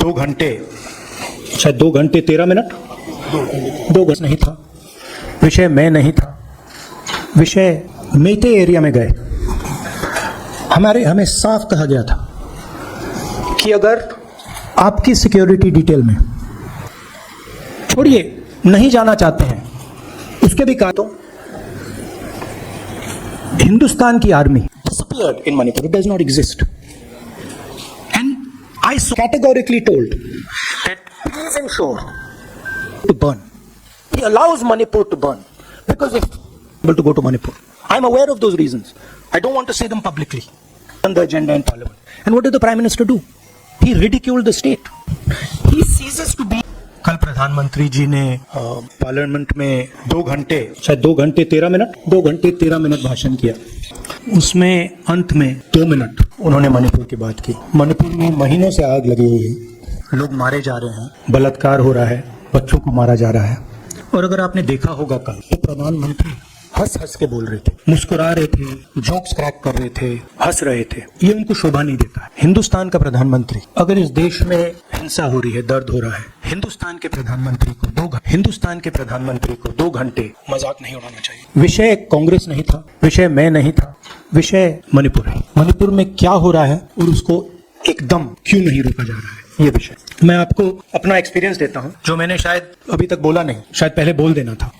2 घंटे, शायद 2 घंटे 13 मिनट, 2 घंटे नहीं था। विषय मैं नहीं था, विषय मेते एरिया में गए। हमें साफ कहा गया था कि अगर आपकी सिक्योरिटी डिटेल में, छोड़िए नहीं जाना चाहते हैं, उसके भी कहा तो हिंदुस्तान की army disappeared in Manipur. It does not exist. And I categorically told that please ensure to burn. He allows Manipur to burn because if able to go to Manipur. I'm aware of those reasons. I don't want to say them publicly on the agenda in Parliament. And what did the Prime Minister do? He ridiculed the state. He ceases to be. कल प्रधानमंत्री जी ने parliament में 2 घंटे, शायद 2 घंटे 13 minute, 2 घंटे 13 minute भाषण किया। उसमें अंत में 2 मिनट उन्होंने मणिपुर की बात की। मणिपुर में महीनों से आग लगी हुई है, लोग मारे जा रहे हैं, बलात्कार हो रहा है, बच्चों को मारा जा रहा है। और अगर आपने देखा होगा कल तो प्रधानमंत्री हंस हंस के बोल रहे थे, मुस्कुरा रहे थे, जोक्स क्रैक कर रहे थे, हंस रहे थे। ये उनको शोभा नहीं देता है। हिंदुस्तान का प्रधानमंत्री, अगर इस देश में हिंसा हो रही है, दर्द हो रहा है, हिंदुस्तान के प्रधानमंत्री को 2 घंटे मजाक नहीं उड़ाना चाहिए। विषय कांग्रेस नहीं था, विषय मैं नहीं था, विषय मणिपुर है। मणिपुर में क्या हो रहा है और उसको एकदम क्यों नहीं रोका जा रहा है, ये विषय। मैं आपको अपना एक्सपीरियंस देता हूं, जो मैंने शायद अभी तक बोला नहीं, शायद पहले बोल देना था।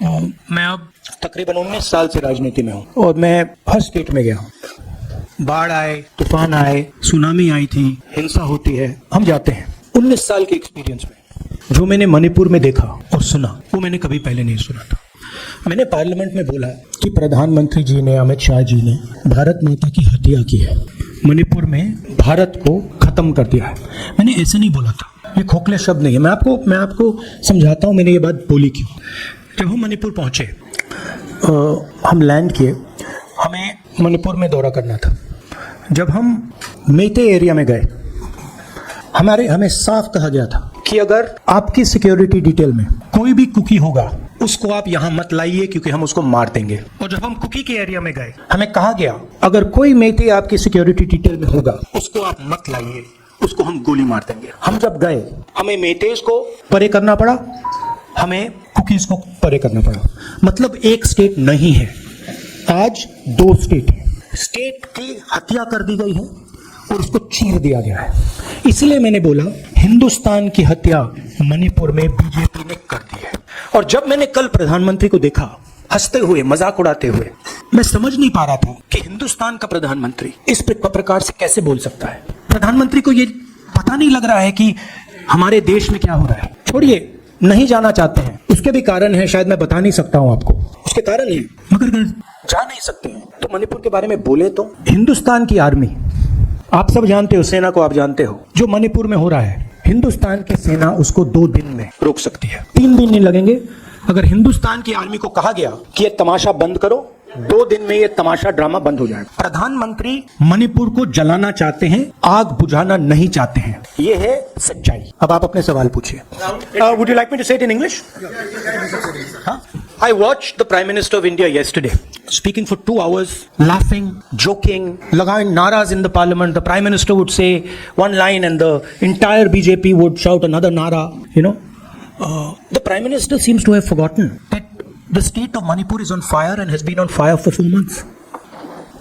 मैं अब तकरीबन 19 साल से राजनीति में हूं और मैं हर स्टेट में गया हूं। बाढ़ आए, तूफान आए, सुनामी आई थी, हिंसा होती है, हम जाते हैं। 19 साल के एक्सपीरियंस में जो मैंने मणिपुर में देखा और सुना, वो मैंने कभी पहले नहीं सुना था। मैंने पार्लियामेंट में बोला कि प्रधानमंत्री जी ने, अमित शाह जी ने भारत माता की हत्या की है, मणिपुर में भारत को खत्म कर दिया है। मैंने ऐसे नहीं बोला था, ये खोखले शब्द नहीं है। मैं आपको समझाता हूँ मैंने ये बात बोली क्यों। जब हम मणिपुर पहुंचे, हम लैंड किए, हमें मणिपुर में दौरा करना था। जब हम मेते एरिया में गए, हमें साफ कहा गया था कि अगर आपकी सिक्योरिटी डिटेल में कोई भी कुकी होगा, उसको आप यहां मत लाइए क्योंकि हम उसको मार देंगे। और जब हम कुकी के एरिया में गए, हमें कहा गया अगर कोई मेते आपकी सिक्योरिटी डिटेल में होगा, उसको आप मत लाइए, उसको हम गोली मार देंगे। हम जब गए, हमें मेतेज को परे करना पड़ा, हमें कुकीज को परे करना पड़ा। मतलब एक स्टेट नहीं है, आज 2 स्टेट है। स्टेट की हत्या कर दी गई है और उसको चीर दिया गया है। इसलिए मैंने बोला हिंदुस्तान की हत्या मणिपुर में बीजेपी ने कर दी है। और जब मैंने कल प्रधानमंत्री को देखा हंसते हुए, मजाक उड़ाते हुए, मैं समझ नहीं पा रहा था कि हिंदुस्तान का प्रधानमंत्री इस प्रकार से कैसे बोल सकता है। प्रधानमंत्री को ये पता नहीं लग रहा है कि हमारे देश में क्या हो रहा है। छोड़िए नहीं जाना चाहते हैं, उसके भी कारण है, शायद मैं बता नहीं सकता हूं आपको, उसके कारण है, मगर अगर जा नहीं सकते हैं तो मणिपुर के बारे में बोले तो। हिंदुस्तान की आर्मी, आप सब जानते हो, सेना को आप जानते हो, जो मणिपुर में हो रहा है, हिंदुस्तान की सेना उसको 2 दिन में रोक सकती है, 3 दिन नहीं लगेंगे। अगर हिंदुस्तान की आर्मी को कहा गया कि ये तमाशा बंद करो, 2 दिन में ये तमाशा ड्रामा बंद हो जाएगा। प्रधानमंत्री मणिपुर को जलाना चाहते हैं, आग बुझाना नहीं चाहते हैं, ये है सच्चाई। अब आप अपने सवाल पूछिए। Would you like me to say it in English? I watched the Prime Minister of India yesterday speaking for 2 hours, laughing, joking, लगाएं naras in the parliament. The Prime Minister would say one line and the entire BJP would shout another nara. You know, the Prime Minister seems to have forgotten that the state of Manipur is on fire and has been on fire for 4 months.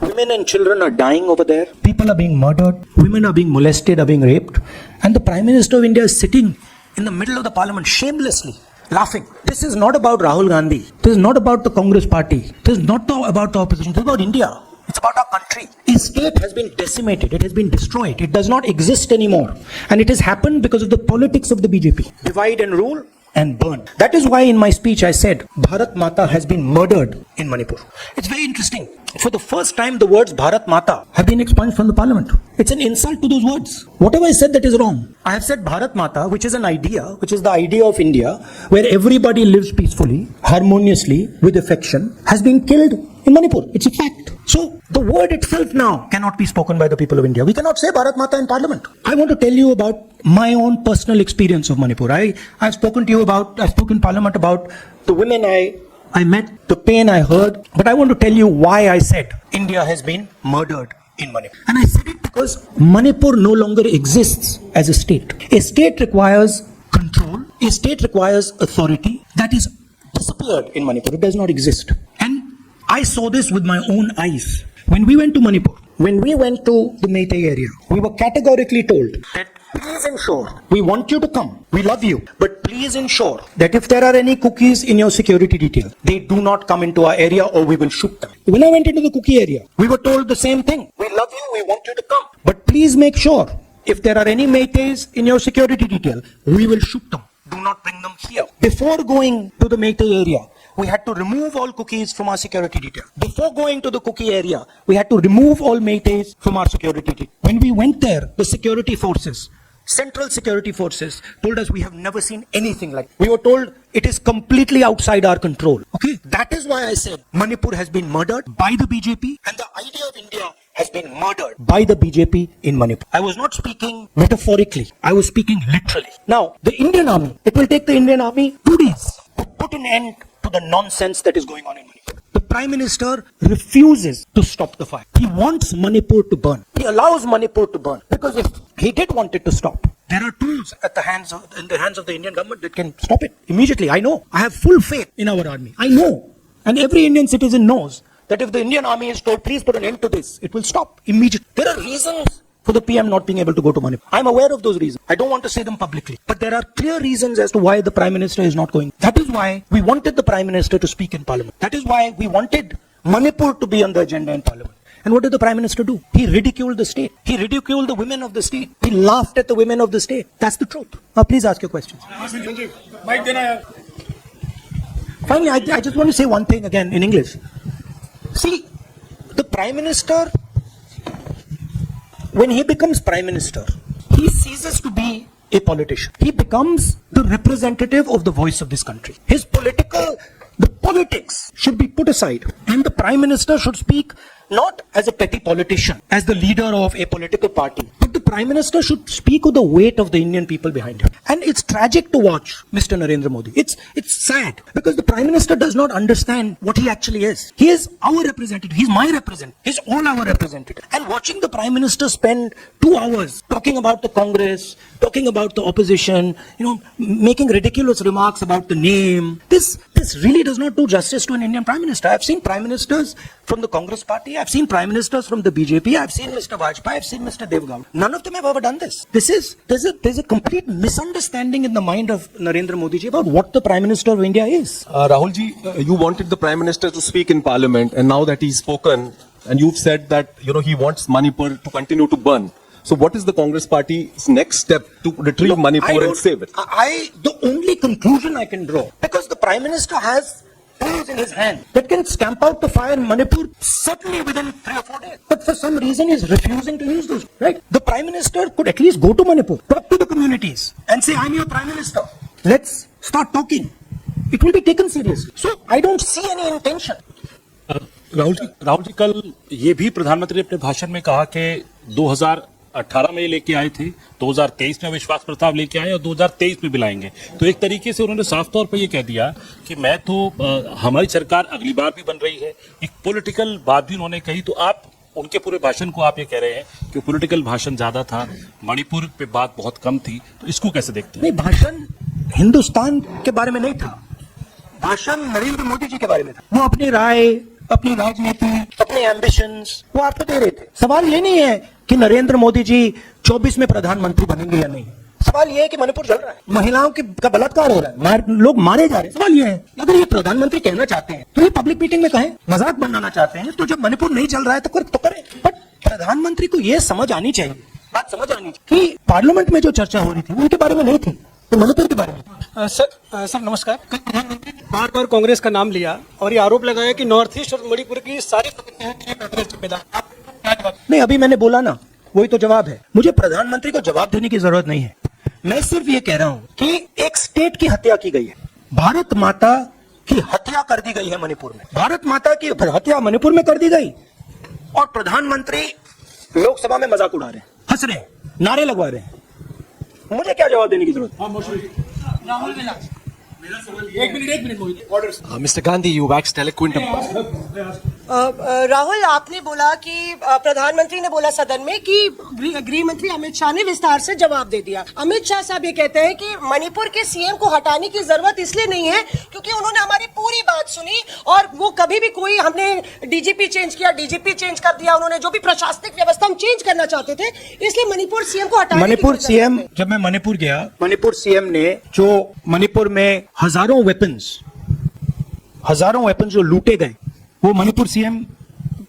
Women and children are dying over there. People are being murdered. Women are being molested, are being raped. And the Prime Minister of India is sitting in the middle of the parliament shamelessly laughing. This is not about Rahul Gandhi. This is not about the Congress party. This is not about the opposition. This is about India. It's about our country. This state has been decimated. It has been destroyed. It does not exist anymore. And it has happened because of the politics of the BJP. Divide and rule and burn. That is why in my speech I said Bharat Mata has been murdered in Manipur. It's very interesting. For the first time the words Bharat Mata have been expunged from the parliament. It's an insult to those words. Whatever I said that is wrong. I have said Bharat Mata, which is an idea, which is the idea of India, where everybody lives peacefully, harmoniously, with affection, has been killed in Manipur. It's a fact. So the word itself now cannot be spoken by the people of India. We cannot say Bharat Mata in parliament. I want to tell you about my own personal experience of Manipur. I've spoken to you about, I spoke in parliament about the women I met, the pain I heard, but I want to tell you why I said India has been murdered in Manipur. And I said it because Manipur no longer exists as a state. A state requires control. A state requires authority. That is disappeared in Manipur. It does not exist. And I saw this with my own eyes. When we went to Manipur, when we went to the Meitei area, we were categorically told that please ensure, we want you to come, we love you, but please ensure that if there are any cookies in your security detail, they do not come into our area or we will shoot them. When I went into the cookie area, we were told the same thing. We love you, we want you to come, but please make sure if there are any Meiteis in your security detail, we will shoot them. Do not bring them here. Before going to the Meitei area, we had to remove all cookies from our security detail. Before going to the cookie area, we had to remove all Meiteis from our security detail. When we went there, the security forces, Central Security Forces, told us we have never seen anything like it. We were told it is completely outside our control. Okay, that is why I said Manipur has been murdered by the BJP and the idea of India has been murdered by the BJP in Manipur. I was not speaking metaphorically. I was speaking literally. Now, the Indian army, it will take the Indian army 2 days to put an end to the nonsense that is going on in Manipur. The Prime Minister refuses to stop the fire. He wants Manipur to burn. He allows Manipur to burn because if he did want it to stop, there are tools in the hands of the Indian government that can stop it immediately. I know. I have full faith in our army. I know. And every Indian citizen knows that if the Indian army is told, please put an end to this, it will stop immediately. There are reasons for the PM not being able to go to Manipur. I'm aware of those reasons. I don't want to say them publicly. But there are clear reasons as to why the Prime Minister is not going. That is why we wanted the Prime Minister to speak in Parliament. That is why we wanted Manipur to be on the agenda in Parliament. And what did the Prime Minister do? He ridiculed the state. He ridiculed the women of the state. He laughed at the women of the state. That's the truth. Now please ask your questions. Finally, I just want to say one thing again in English. See, the Prime Minister, when he becomes Prime Minister, he ceases to be a politician. He becomes the representative of the voice of this country. The politics should be put aside and the Prime Minister should speak not as a petty politician, as the leader of a political party, but the Prime Minister should speak with the weight of the Indian people behind him. And it's tragic to watch Mr. Narendra Modi. It's sad because the Prime Minister does not understand what he actually is. He is our representative. He's my representative. He's all our representative. And watching the Prime Minister spend 2 hours talking about the Congress, talking about the opposition, making ridiculous remarks about the name, this really does not do justice to an Indian Prime Minister. I've seen Prime Ministers from the Congress party. I've seen Prime Ministers from the BJP. I've seen Mr. Vajpayee. I've seen Mr. Devgowda. None of them have ever done this. There's a complete misunderstanding in the mind of Narendra Modi ji about what the Prime Minister of India is. Rahul ji, you wanted the Prime Minister to speak in Parliament, and now that he's spoken, and you've said that he wants Manipur to continue to burn. So what is the Congress party's next step to retrieve Manipur and save it? The only conclusion I can draw, because the Prime Minister has tools in his hand that can stamp out the fire in Manipur certainly within 3 or 4 days. But for some reason he's refusing to use those. Right? The Prime Minister could at least go to Manipur, talk to the communities and say, I'm your Prime Minister. Let's start talking. It will be taken seriously. So I don't see any intention. Rahul ji कल ये भी प्रधानमंत्री ने अपने भाषण में कहा कि 2018 में लेके आए थे, 2023 में विश्वास प्रस्ताव लेके आए और 2023 में भी लाएंगे। तो एक तरीके से उन्होंने साफ तौर पर ये कह दिया कि मैं तो हमारी सरकार अगली बार भी बन रही है। एक पॉलिटिकल बात भी उन्होंने कही। तो आप उनके पूरे भाषण को आप ये कह रहे हैं कि पॉलिटिकल भाषण ज्यादा था, मणिपुर पे बात बहुत कम थी, तो इसको कैसे देखते हैं? नहीं, भाषण हिंदुस्तान के बारे में नहीं था, भाषण नरेंद्र मोदी जी के बारे में था। वो अपनी राय, अपनी राजनीति, अपने एम्बिशंस वो आपको दे रहे थे। सवाल ये नहीं है कि नरेंद्र मोदी जी 24 में प्रधानमंत्री बनेंगे या नहीं। सवाल ये है कि मणिपुर जल रहा है, महिलाओं का बलात्कार हो रहा है, लोग मारे जा रहे हैं। सवाल ये है, अगर ये प्रधानमंत्री कहना चाहते हैं तो ये पब्लिक मीटिंग में कहें। मजाक बनाना चाहते हैं तो जब मणिपुर नहीं चल रहा है तो करें। बट प्रधानमंत्री को ये समझ आनी चाहिए, बात समझ आनी चाहिए कि पार्लियामेंट में जो चर्चा हो रही थी वो उनके बारे में नहीं थी, तो मणिपुर के बारे में। सर नमस्कार। प्रधानमंत्री ने बार बार कांग्रेस का नाम लिया और ये आरोप लगाया कि नॉर्थ ईस्ट और मणिपुर की सारी नहीं, अभी मैंने बोला ना, वही तो जवाब है। मुझे प्रधानमंत्री को जवाब देने की जरूरत नहीं है। मैं सिर्फ ये कह रहा हूं कि एक स्टेट की हत्या की गई है, भारत माता की हत्या कर दी गई है मणिपुर में, भारत माता की हत्या मणिपुर में कर दी गई और प्रधानमंत्री लोकसभा में मजाक उड़ा रहे हैं, हंस रहे हैं, नारे लगवा रहे हैं। मुझे क्या जवाब देने की जरूरत है? Mr. Gandhi, you waxed eloquent. Rahul, आपने बोला कि प्रधानमंत्री ने बोला सदन में कि गृह मंत्री अमित शाह ने विस्तार से जवाब दे दिया। अमित शाह साहब ये कहते हैं कि मणिपुर के सीएम को हटाने की जरूरत इसलिए नहीं है क्योंकि उन्होंने हमारी पूरी बात सुनी और वो कभी भी कोई हमने डीजीपी चेंज किया, डीजीपी चेंज कर दिया, उन्होंने जो भी प्रशासनिक व्यवस्था हम चेंज करना चाहते थे, इसलिए मणिपुर सीएम को हटाने मणिपुर सीएम, जब मैं मणिपुर गया, मणिपुर सीएम ने जो मणिपुर में हजारों वेपन्स जो लूटे गए, वो मणिपुर सीएम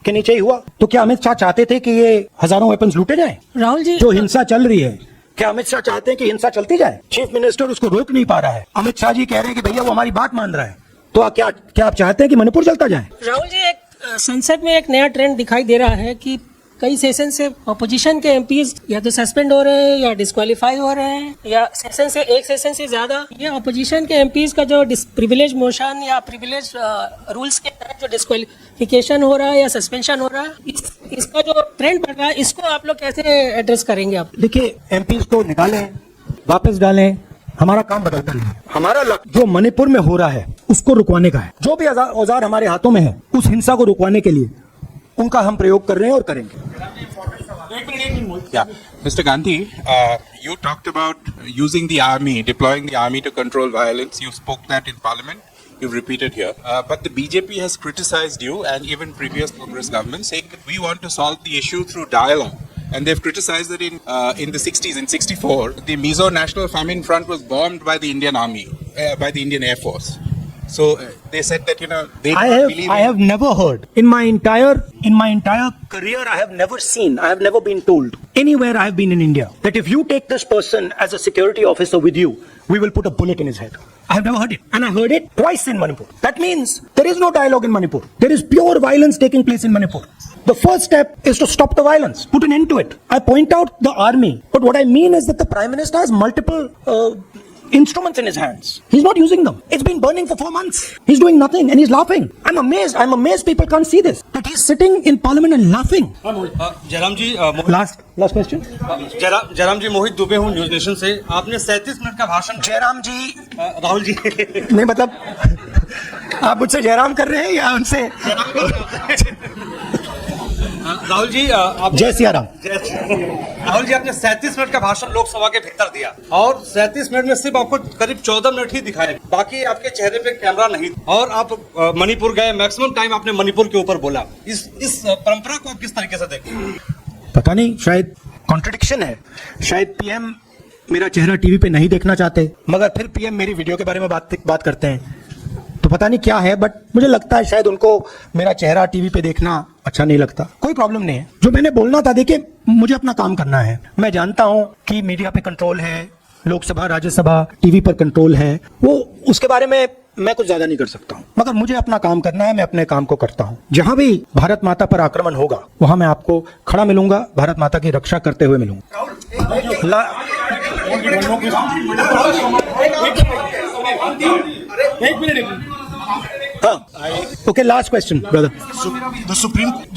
के नीचे ही हुआ। तो क्या अमित शाह चाहते थे कि ये हजारों वेपन्स लूटे जाएं? राहुल जी, जो हिंसा चल रही है, क्या अमित शाह चाहते हैं कि हिंसा चलती जाए? चीफ मिनिस्टर उसको रोक नहीं पा रहा है। अमित शाह जी कह रहे हैं कि भैया वो हमारी बात मान रहा है। तो क्या आप चाहते हैं कि मणिपुर चलता जाए? राहुल जी, एक संसद में एक नया ट्रेंड दिखाई दे रहा है कि कई सेशन से अपोजिशन के एमपीज या तो सस्पेंड हो रहे हैं या डिस्क्वालीफाई हो रहे हैं, या एक सेशन से ज्यादा ये अपोजिशन के एमपीज का जो प्रिविलेज मोशन या प्रिविलेज रूल्स के तहत जो डिस्क्वालिफिकेशन हो रहा है या सस्पेंशन हो रहा है, इसका जो ट्रेंड बढ़ रहा है, इसको आप लोग कैसे एड्रेस करेंगे? आप देखिए, एमपीज को निकालें, वापस डालें, हमारा काम बदलता नहीं है। हमारा लक्ष्य जो मणिपुर में हो रहा है उसको रुकवाने का है। जो भी औजार हमारे हाथों में है, उस हिंसा को रुकवाने के लिए उनका हम प्रयोग कर रहे हैं और करेंगे। Yeah, Mr. Gandhi, you talked about using the army, deploying the army to control violence. You spoke that in Parliament. You've repeated here. But the BJP has criticized you and even previous Congress governments, saying that we want to solve the issue through dialogue. And they've criticized that in the 60s, in 64, the Mizo National Famine Front was bombed by the Indian Army, by the Indian Air Force. So they said that they do not believe. I have never heard in my entire career. I have never seen. I have never been told anywhere I have been in India that if you take this person as a security officer with you, we will put a bullet in his head. I have never heard it, and I heard it twice in Manipur. That means there is no dialogue in Manipur. There is pure violence taking place in Manipur. The first step is to stop the violence, put an end to it. I point out the army, but what I mean is that the Prime Minister has multiple instruments in his hands. He's not using them. It's been burning for 4 months. He's doing nothing and he's laughing. I'm amazed people can't see this. That he's sitting in parliament and laughing. Jairam ji, Last question. Jairam जी, मोहित दुबे हूँ news nation से। आपने 37 minute का भाषण। जयराम जी, राहुल जी नहीं मतलब आप मुझसे जयराम कर रहे हैं या उनसे? राहुल जी, आप जय सिया राम। राहुल जी, आपने 37 मिनट का भाषण लोकसभा के भीतर दिया और 37 मिनट में सिर्फ आपको करीब 14 मिनट ही दिखाए, बाकी आपके चेहरे पे कैमरा नहीं, और आप मणिपुर गए, मैक्सिमम टाइम आपने मणिपुर के ऊपर बोला। इस परंपरा को आप किस तरीके से देखते हैं? पता नहीं, शायद कॉन्ट्रडिक्शन है। शायद पीएम मेरा चेहरा टीवी पे नहीं देखना चाहते, मगर फिर पीएम मेरी वीडियो के बारे में बात करते हैं। तो पता नहीं क्या है, बट मुझे लगता है शायद उनको मेरा चेहरा टीवी पे देखना अच्छा नहीं लगता। कोई प्रॉब्लम नहीं है। जो मैंने बोलना था, देखिए, मुझे अपना काम करना है। मैं जानता हूं कि मीडिया पे कंट्रोल है, लोकसभा, राज्यसभा, टीवी पर कंट्रोल है, वो उसके बारे में मैं कुछ ज्यादा नहीं कर सकता हूं, मगर मुझे अपना काम करना है। मैं अपने काम को करता हूं। जहां भी भारत माता पर आक्रमण होगा, वहां मैं आपको खड़ा मिलूंगा, भारत माता की रक्षा करते हुए मिलूंगा। Okay, last question, brother. The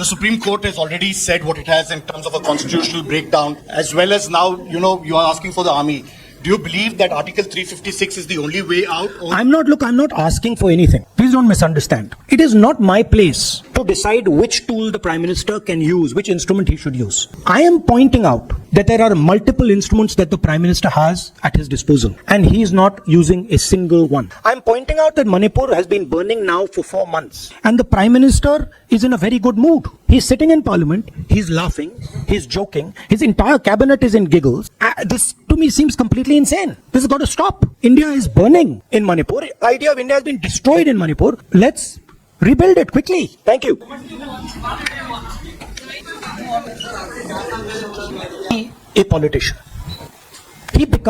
Supreme Court has already said what it has in terms of a constitutional breakdown, as well as now, you are asking for the army. Do you believe that Article 356 is the only way out? I'm not asking for anything. Please don't misunderstand. It is not my place to decide which tool the Prime Minister can use, which instrument he should use. I am pointing out that there are multiple instruments that the Prime Minister has at his disposal, and he is not using a single one. I'm pointing out that Manipur has been burning now for 4 months, and the Prime Minister is in a very good mood. He's sitting in Parliament, he's laughing, he's joking, his entire cabinet is in giggles. This to me seems completely insane. This has got to stop. India is burning in Manipur. The idea of India has been destroyed in Manipur. Let's rebuild it quickly. Thank you. A politician. He becomes